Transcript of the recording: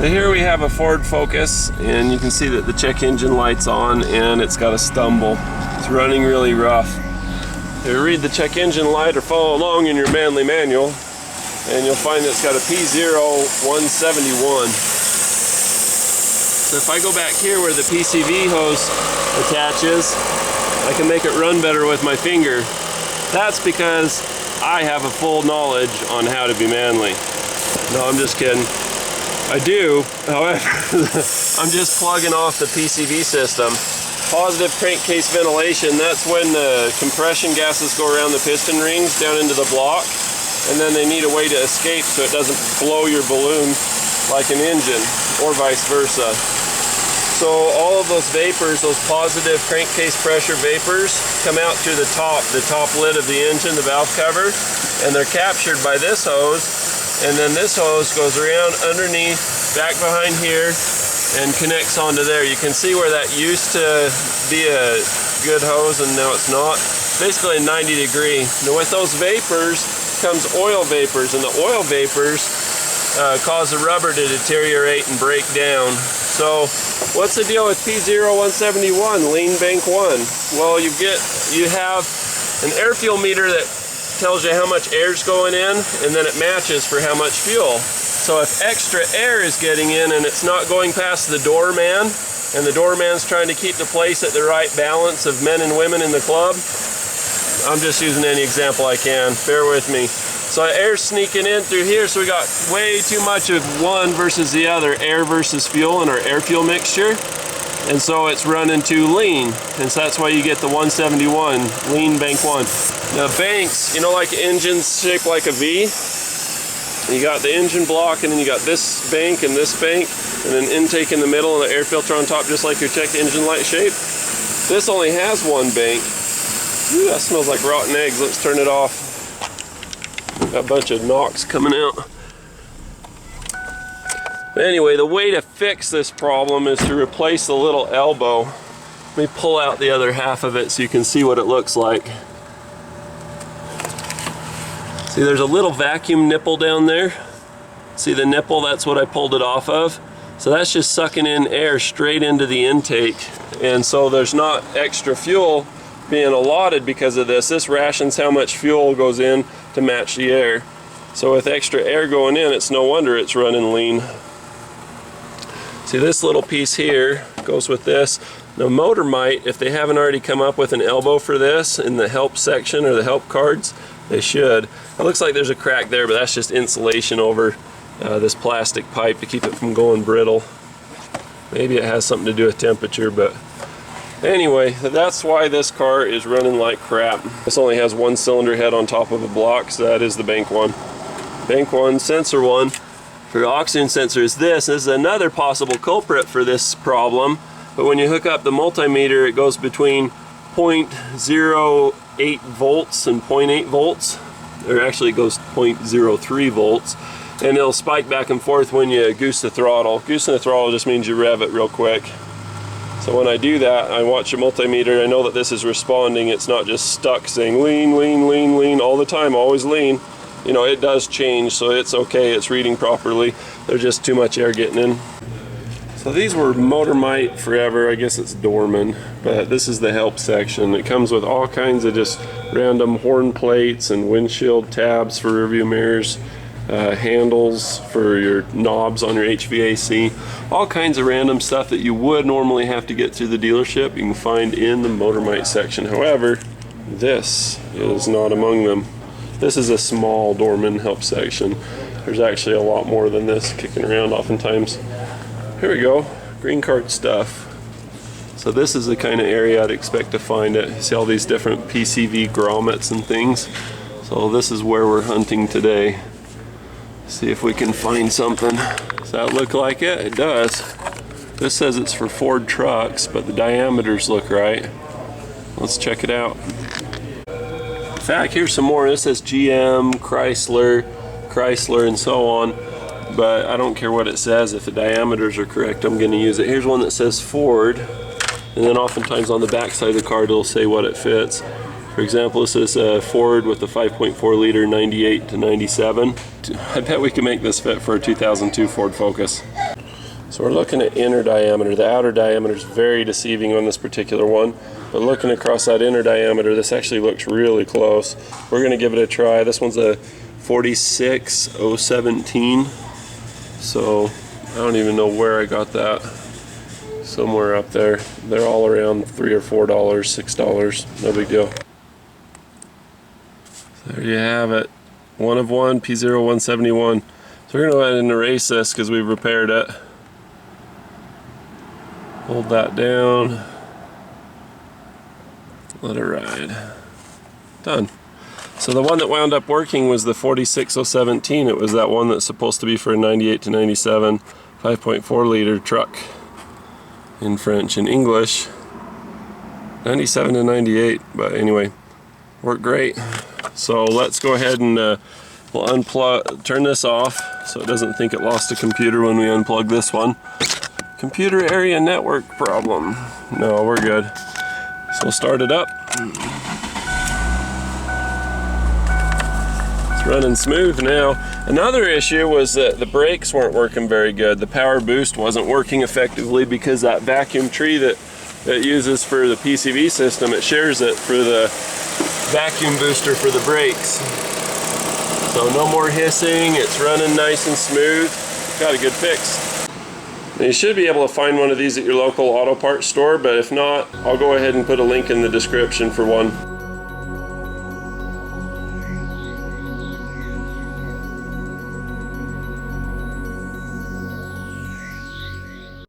So here we have a Ford Focus, and you can see that the check engine light's on and it's got a stumble. It's running really rough. You read the check engine light or follow along in your Manly manual, and you'll find that it's got a P0171. So if I go back here where the PCV hose attaches, I can make it run better with my finger. That's because I have a full knowledge on how to be manly. No, I'm just kidding. I do, however, I'm just plugging off the PCV system. Positive crankcase ventilation, that's when the compression gases go around the piston rings down into the block, and then they need a way to escape so it doesn't blow your balloon like an engine, or vice versa. So all of those vapors, those positive crankcase pressure vapors, come out through the top lid of the engine, the valve cover, and they're captured by this hose. And then this hose goes around underneath, back behind here, and connects onto there. You can see where that used to be a good hose and now it's not. Basically a 90 degree. Now with those vapors comes oil vapors, and the oil vapors cause the rubber to deteriorate and break down. So what's the deal with P0171, lean bank 1? Well, you have an air fuel meter that tells you how much air is going in, and then it matches for how much fuel. So if extra air is getting in and it's not going past the doorman, and the doorman's trying to keep the place at the right balance of men and women in the club, I'm just using any example I can, bear with me. So air's sneaking in through here, so we got way too much of one versus the other, air versus fuel in our air fuel mixture. And so it's running too lean, and so that's why you get the 171, lean bank 1. Now banks, you know, like engines shaped like a V, you got the engine block, and then you got this bank, and then intake in the middle, and the air filter on top, just like your check engine light shape. This only has one bank. Ooh, that smells like rotten eggs. Let's turn it off. Got a bunch of NOx coming out. But anyway, the way to fix this problem is to replace the little elbow. Let me pull out the other half of it so you can see what it looks like. See, there's a little vacuum nipple down there. See the nipple? That's what I pulled it off of. So that's just sucking in air straight into the intake. And so there's not extra fuel being allotted because of this. This rations how much fuel goes in to match the air. So with extra air going in, it's no wonder it's running lean. See, this little piece here goes with this. Now motor might, if they haven't already come up with an elbow for this in the help section or the help cards, they should. It looks like there's a crack there, but that's just insulation over this plastic pipe to keep it from going brittle. Maybe it has something to do with temperature, but anyway, that's why this car is running like crap. This only has one cylinder head on top of a block, so that is the bank 1. Bank 1, sensor 1. For the oxygen sensor is this. This is another possible culprit for this problem, but when you hook up the multimeter, it goes between 0.08 volts and 0.8 volts, or actually it goes 0.03 volts, and it'll spike back and forth when you goose the throttle. Goosing the throttle just means you rev it real quick. So when I do that, I watch the multimeter, I know that this is responding. It's not just stuck saying lean, lean, lean, lean all the time, always lean. You know, it does change, so it's okay, it's reading properly. There's just too much air getting in. So these were Motor Mite forever, I guess it's Dorman, but this is the help section. It comes with all kinds of just random horn plates and windshield tabs for rearview mirrors, handles for your knobs on your HVAC, all kinds of random stuff that you would normally have to get through the dealership you can find in the Motor Mite section. However, this is not among them. This is a small Dorman help section. There's actually a lot more than this kicking around oftentimes. Here we go, green card stuff. So this is the kind of area I'd expect to find it. You see all these different PCV grommets and things. So this is where we're hunting today. See if we can find something. Does that look like it? It does. This says it's for Ford trucks, but the diameters look right. Let's check it out. In fact, here's some more. This says GM, Chrysler, and so on. But I don't care what it says. If the diameters are correct, I'm going to use it. Here's one that says Ford, and then oftentimes on the back side of the card it'll say what it fits. For example, this is a Ford with a 5.4 liter 98 to 97. I bet we can make this fit for a 2002 Ford Focus. So we're looking at inner diameter. The outer diameter is very deceiving on this particular one, but looking across that inner diameter, this actually looks really close. We're going to give it a try. This one's a 46017. So I don't even know where I got that. Somewhere up there. They're all around $3 or $4, $6. No big deal. There you have it. One of one, P0171. So we're going to go ahead and erase this because we've repaired it. Hold that down. Let it ride. Done. So the one that wound up working was the 46017. It was that one that's supposed to be for a 98 to 97 5.4 liter truck in French and English. 97 to 98, but anyway, worked great. So let's go ahead and we'll unplug, turn this off so it doesn't think it lost a computer when we unplug this one. Computer area network problem. No, we're good. So we'll start it up. It's running smooth now. Another issue was that the brakes weren't working very good. The power boost wasn't working effectively because that vacuum tree that it uses for the PCV system, it shares it for the vacuum booster for the brakes. So no more hissing, it's running nice and smooth. Got a good fix. Now you should be able to find one of these at your local auto parts store, but if not, I'll go ahead and put a link in the description for one.